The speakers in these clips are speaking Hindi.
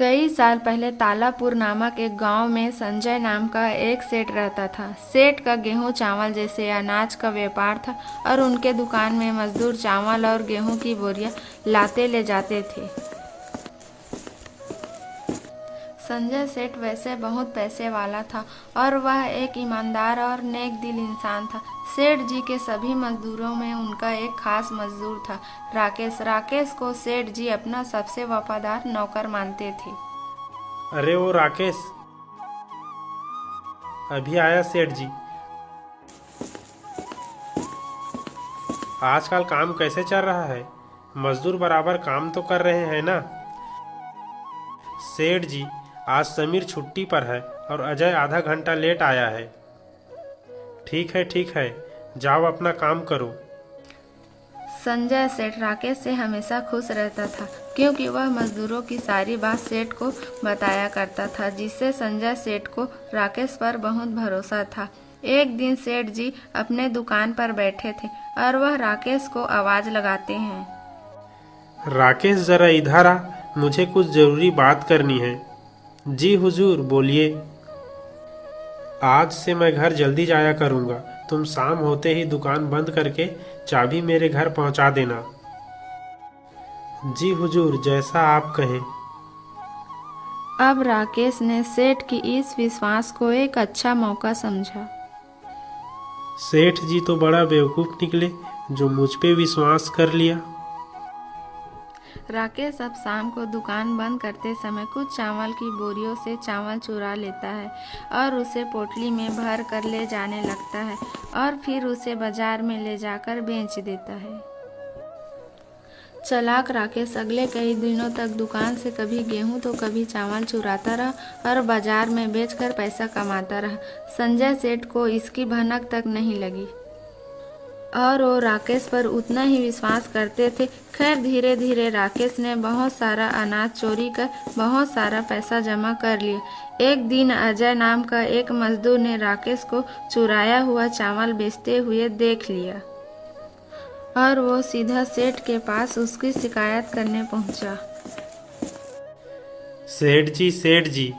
कई साल पहले तालापुर नामक एक गांव में संजय नाम का एक सेठ रहता था। सेठ का गेहूं चावल जैसे अनाज का व्यापार था और उनके दुकान में मजदूर चावल और गेहूं की बोरियां लाते ले जाते थे। संजय सेठ वैसे बहुत पैसे वाला था और वह एक ईमानदार और नेक दिल इंसान था। सेठ जी के सभी मजदूरों में उनका एक खास मजदूर था, राकेश। राकेश को सेठ जी अपना सबसे वफादार नौकर मानते थे। अरे वो राकेश अभी आया सेठ जी। आजकल काम कैसे चल रहा है? मजदूर बराबर काम तो कर रहे हैं ना? सेठ जी, आज समीर छुट्टी पर है और अजय आधा घंटा लेट आया है। ठीक है, जाओ अपना काम करो। संजय सेठ राकेश से हमेशा खुश रहता था क्योंकि वह मजदूरों की सारी बात सेठ को बताया करता था, जिससे संजय सेठ को राकेश पर बहुत भरोसा था। एक दिन सेठ जी अपने दुकान पर बैठे थे और वह राकेश को आवाज लगाते हैं। राकेश, जरा इधर आ, मुझे कुछ जरूरी बात करनी है। जी हुजूर, बोलिए। आज से मैं घर जल्दी जाया करूंगा। तुम शाम होते ही दुकान बंद करके चाबी मेरे घर पहुंचा देना। जी हुजूर, जैसा आप कहें। अब राकेश ने सेठ की इस विश्वास को एक अच्छा मौका समझा। सेठ जी तो बड़ा बेवकूफ निकले जो मुझ पे विश्वास कर लिया। राकेश अब शाम को दुकान बंद करते समय कुछ चावल की बोरियों से चावल चुरा लेता है और उसे पोटली में भर कर ले जाने लगता है और फिर उसे बाजार में ले जाकर बेच देता है। चालाक राकेश अगले कई दिनों तक दुकान से कभी गेहूं तो कभी चावल चुराता रहा और बाजार में बेचकर पैसा कमाता रहा। संजय सेठ को इसकी भनक तक नहीं लगी और वो राकेश पर उतना ही विश्वास करते थे। खैर, धीरे धीरे राकेश ने बहुत सारा अनाज चोरी कर बहुत सारा पैसा जमा कर लिया। एक दिन अजय नाम का एक मजदूर ने राकेश को चुराया हुआ चावल बेचते हुए देख लिया और वो सीधा सेठ के पास उसकी शिकायत करने पहुंचा। सेठ जी,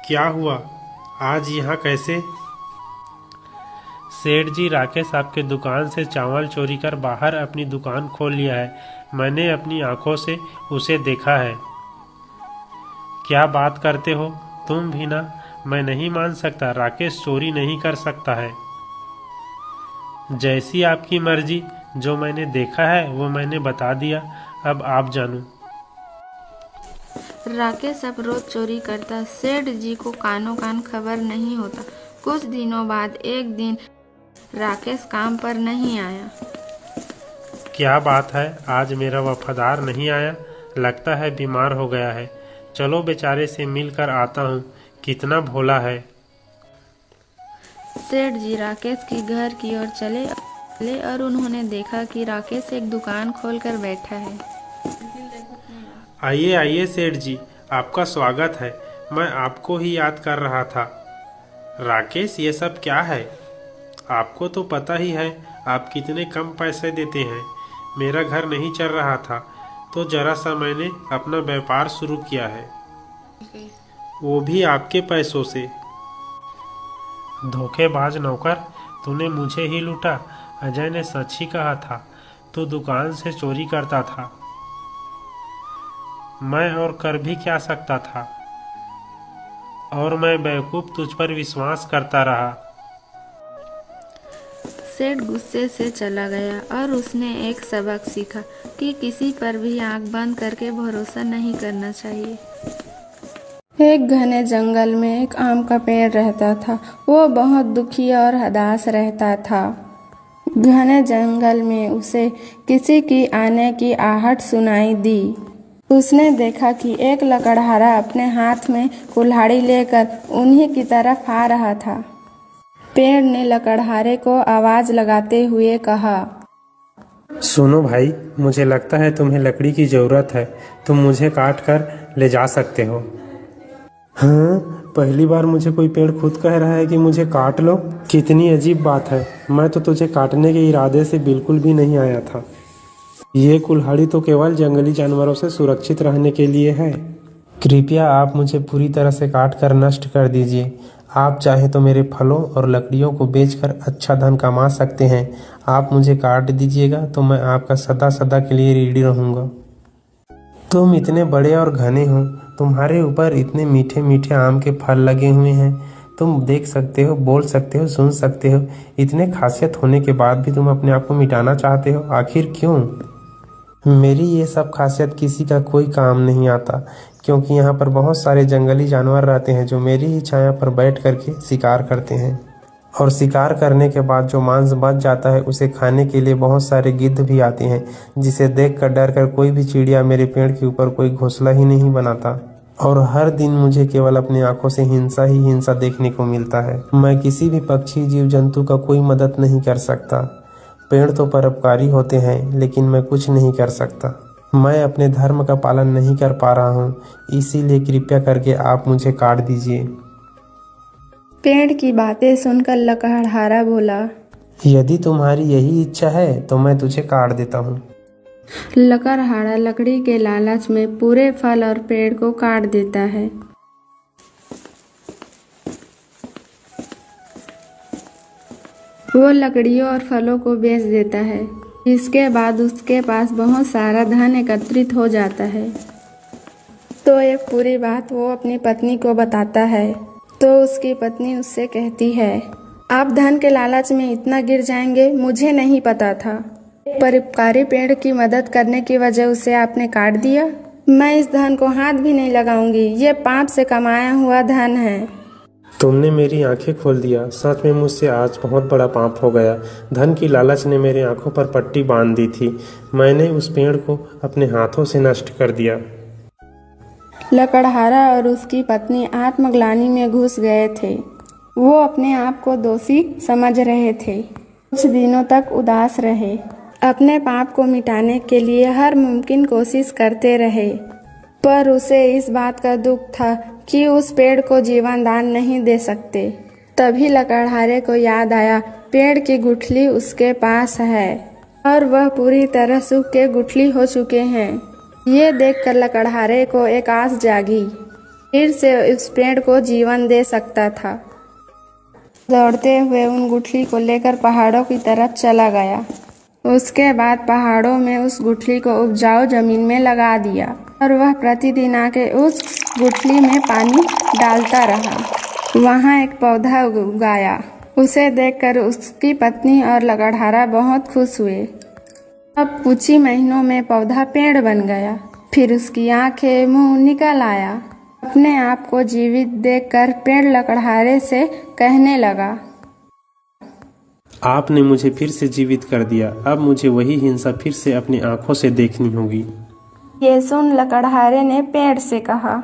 क्या हुआ? आज यहाँ कैसे? सेठ जी, राकेश आपके दुकान से चावल चोरी कर बाहर अपनी दुकान खोल लिया है। मैंने अपनी आंखों से उसे देखा है। क्या बात करते हो तुम भी ना? मैं नहीं मान सकता। राकेश चोरी नहीं कर सकता है। जैसी आपकी मर्जी। जो मैंने देखा है वो मैंने बता दिया, अब आप जानो। राकेश अब रोज चोरी करता। सेठ जी को कानों कान खबर नहीं होता। कुछ दिनों बाद एक दिन राकेश काम पर नहीं आया। क्या बात है, आज मेरा वफादार नहीं आया? लगता है बीमार हो गया है। चलो बेचारे से मिलकर आता हूँ। कितना भोला है। सेठ जी राकेश की घर की ओर चले और उन्होंने देखा कि राकेश एक दुकान खोलकर बैठा है। आइए सेठ जी, आपका स्वागत है। मैं आपको ही याद कर रहा था। राकेश, ये सब क्या है? आपको तो पता ही है आप कितने कम पैसे देते हैं। मेरा घर नहीं चल रहा था तो जरा सा मैंने अपना व्यापार शुरू किया है, वो भी आपके पैसों से। धोखेबाज नौकर, तूने मुझे ही लूटा। अजय ने सच ही कहा था, तू दुकान से चोरी करता था। मैं और कर भी क्या सकता था, और मैं बेवकूफ तुझ पर विश्वास करता रहा। सेठ गुस्से से चला गया और उसने एक सबक सीखा कि किसी पर भी आंख बंद करके भरोसा नहीं करना चाहिए। एक घने जंगल में एक आम का पेड़ रहता था। वो बहुत दुखी और हताश रहता था। घने जंगल में उसे किसी की आने की आहट सुनाई दी। उसने देखा कि एक लकड़हारा अपने हाथ में कुल्हाड़ी लेकर उन्हीं की तरफ आ रहा था। पेड़ ने लकड़हारे को आवाज लगाते हुए कहा, सुनो भाई, मुझे लगता है तुम्हें लकड़ी की जरूरत है। तुम मुझे काट कर ले जा सकते हो। हाँ, पहली बार मुझे कोई पेड़ खुद कह रहा है कि मुझे काट लो। कितनी अजीब बात है। मैं तो तुझे काटने के इरादे से बिल्कुल भी नहीं आया था। ये कुल्हाड़ी तो केवल जंगली जानवरों से सुरक्षित रहने के लिए है। कृपया आप मुझे पूरी तरह से काट कर नष्ट कर दीजिए। आप चाहे तो मेरे फलों और लकड़ियों को बेचकर अच्छा धन कमा सकते हैं। आप मुझे काट दीजिएगा तो मैं आपका सदा सदा के लिए ऋणी रहूँगा। तुम इतने बड़े और घने हो, तुम्हारे ऊपर इतने मीठे मीठे आम के फल लगे हुए हैं। तुम देख सकते हो, बोल सकते हो, सुन सकते हो। इतने खासियत होने के बाद भी तुम अपने आप को मिटाना चाहते हो, आखिर क्यों? मेरी ये सब खासियत किसी का कोई काम नहीं आता, क्योंकि यहाँ पर बहुत सारे जंगली जानवर रहते हैं जो मेरी ही छाया पर बैठ करके शिकार करते हैं। और शिकार करने के बाद जो मांस बच जाता है उसे खाने के लिए बहुत सारे गिद्ध भी आते हैं, जिसे देखकर डर कर कोई भी चिड़िया मेरे पेड़ के ऊपर कोई घोंसला ही नहीं बनाता। और हर दिन मुझे केवल अपनी आंखों से हिंसा ही हिंसा देखने को मिलता है। मैं किसी भी पक्षी जीव जंतु का कोई मदद नहीं कर सकता। पेड़ तो परोपकारी होते हैं, लेकिन मैं कुछ नहीं कर सकता। मैं अपने धर्म का पालन नहीं कर पा रहा हूँ, इसीलिए कृपया करके आप मुझे काट दीजिए। पेड़ की बातें सुनकर लकड़हारा बोला, यदि तुम्हारी यही इच्छा है तो मैं तुझे काट देता हूँ। लकड़हारा लकड़ी के लालच में पूरे फल और पेड़ को काट देता है। वो लकड़ियों और फलों को बेच देता है। इसके बाद उसके पास बहुत सारा धन एकत्रित हो जाता है। तो ये पूरी बात वो अपनी पत्नी को बताता है। तो उसकी पत्नी उससे कहती है, आप धन के लालच में इतना गिर जाएंगे, मुझे नहीं पता था। परोपकारी पेड़ की मदद करने की वजह उसे आपने काट दिया। मैं इस धन को हाथ भी नहीं लगाऊंगी, ये पाप से कमाया हुआ धन है। तुमने मेरी आंखें खोल दिया। सच में मुझसे आज बहुत बड़ा पाप हो गया। धन की लालच ने मेरी आंखों पर पट्टी बांध दी थी। मैंने उस पेड़ को अपने हाथों से नष्ट कर दिया। लकड़हारा और उसकी पत्नी आत्मग्लानि में घुस गए थे। वो अपने आप को दोषी समझ रहे थे। कुछ दिनों तक उदास रहे, अपने पाप को मिटाने के लिए हर मुमकिन कोशिश करते रहे, पर उसे इस बात का दुख था कि उस पेड़ को जीवन दान नहीं दे सकते। तभी लकड़हारे को याद आया, पेड़ की गुठली उसके पास है और वह पूरी तरह सूख के गुठली हो चुके हैं। ये देखकर लकड़हारे को एक आस जागी, फिर से उस पेड़ को जीवन दे सकता था। दौड़ते हुए उन गुठली को लेकर पहाड़ों की तरफ चला गया। उसके बाद पहाड़ों में उस गुठली को उपजाऊ जमीन में लगा दिया और वह प्रतिदिन आके उस गुठली में पानी डालता रहा। वहाँ एक पौधा उगाया। उसे देखकर उसकी पत्नी और लकड़हारा बहुत खुश हुए। अब कुछ ही महीनों में पौधा पेड़ बन गया। फिर उसकी आंखें मुंह निकल आया। अपने आप को जीवित देखकर पेड़ लकड़हारे से कहने लगा, आपने मुझे फिर से जीवित कर दिया। अब मुझे वही हिंसा फिर से अपनी आंखों से देखनी होगी। ये सुन लकड़हारे ने पेड़ से कहा,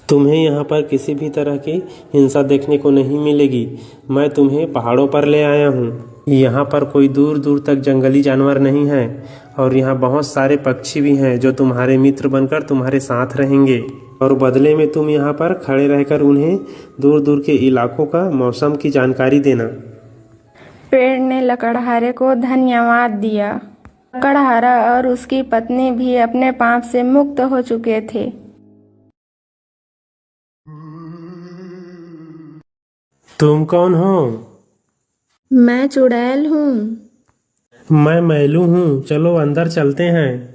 तुम्हें यहाँ पर किसी भी तरह की हिंसा देखने को नहीं मिलेगी। मैं तुम्हें पहाड़ों पर ले आया हूँ। यहाँ पर कोई दूर दूर तक जंगली जानवर नहीं है और यहाँ बहुत सारे पक्षी भी हैं जो तुम्हारे मित्र बनकर तुम्हारे साथ रहेंगे। और बदले में तुम यहाँ पर खड़े रहकर उन्हें दूर दूर के इलाकों का मौसम की जानकारी देना। पेड़ ने लकड़हारे को धन्यवाद दिया। लकड़हारा और उसकी पत्नी भी अपने पाप से मुक्त हो चुके थे। तुम कौन हो? मैं चुड़ैल हूँ। मैं मैलू हूँ। चलो अंदर चलते हैं।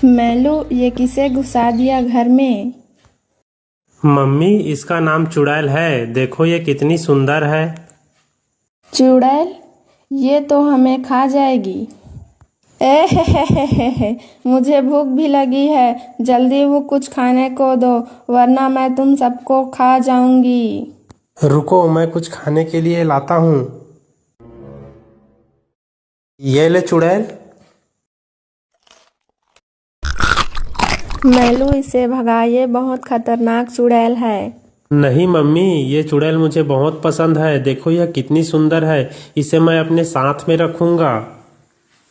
मैलू, ये किसे घुसा दिया घर में? मम्मी, इसका नाम चुड़ैल है। देखो ये कितनी सुंदर है। चुड़ैल? ये तो हमें खा जाएगी। मुझे भूख भी लगी है। जल्दी वो कुछ खाने को दो, वरना मैं तुम सबको खा जाऊंगी। रुको, मैं कुछ खाने के लिए लाता हूँ। ये ले चुड़ैल। मैलू, इसे भगाइए, बहुत खतरनाक चुड़ैल है। नहीं मम्मी, ये चुड़ैल मुझे बहुत पसंद है। देखो यह कितनी सुंदर है। इसे मैं अपने साथ में रखूंगा।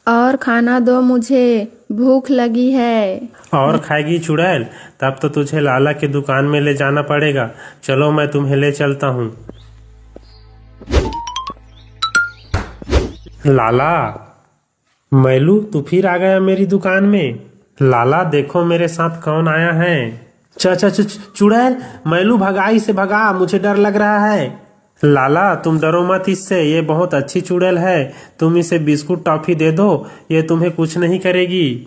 और खाना दो, मुझे भूख लगी है। और खाएगी चुड़ैल? तब तो तुझे लाला की दुकान में ले जाना पड़ेगा। चलो मैं तुम्हें ले चलता हूँ। लाला। मैलू, तू फिर आ गया मेरी दुकान में। लाला देखो मेरे साथ कौन आया है। चुड़ैल, मैलू भगा इसे भगा, मुझे डर लग रहा है। लाला तुम डरो मत इससे, ये बहुत अच्छी चुड़ैल है। तुम इसे बिस्कुट टॉफी दे दो, ये तुम्हें कुछ नहीं करेगी।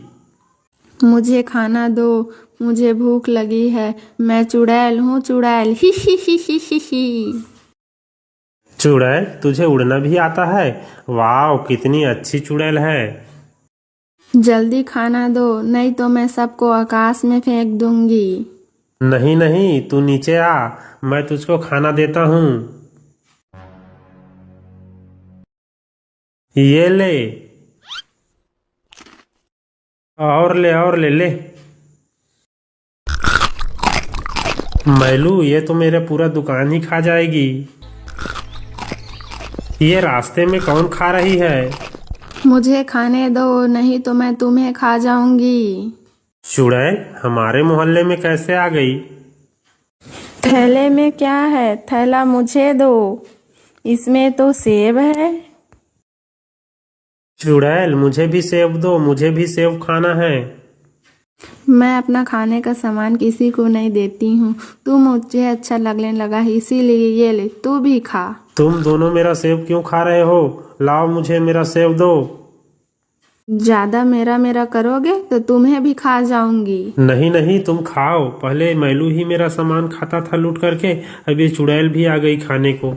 मुझे खाना दो, मुझे भूख लगी है। मैं चुड़ैल हूँ, चुड़ैल। ही ही ही ही ही ही। चुड़ैल तुझे उड़ना भी आता है? वाह कितनी अच्छी चुड़ैल है। जल्दी खाना दो, नहीं तो मैं सबको आकाश में फेंक दूंगी। नहीं नहीं, तू नीचे आ, मैं तुझको खाना देता हूँ। ये ले, और ले ले। मैलू ये तो मेरा पूरा दुकान ही खा जाएगी। ये रास्ते में कौन खा रही है? मुझे खाने दो, नहीं तो मैं तुम्हें खा जाऊंगी। चुड़ैल हमारे मोहल्ले में कैसे आ गई? थैले में क्या है? थैला मुझे दो, इसमें तो सेब है। चुड़ैल मुझे भी सेब दो, मुझे भी सेब खाना है। मैं अपना खाने का सामान किसी को नहीं देती हूँ। तू मुझे अच्छा लगने लगा है, इसीलिए ये ले, तू भी खा। तुम दोनों मेरा सेब क्यों खा रहे हो? लाओ मुझे मेरा सेब दो। ज्यादा मेरा करोगे तो तुम्हें भी खा जाऊंगी। नहीं नहीं, तुम खाओ। पहले मैलू ही मेरा सामान खाता था लूट करके, अभी चुड़ैल भी आ गई खाने को।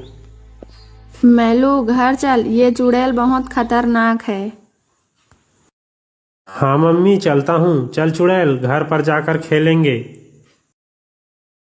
मैलू घर चल, ये चुड़ैल बहुत खतरनाक है। हाँ मम्मी चलता हूँ। चल चुड़ैल घर पर जाकर खेलेंगे।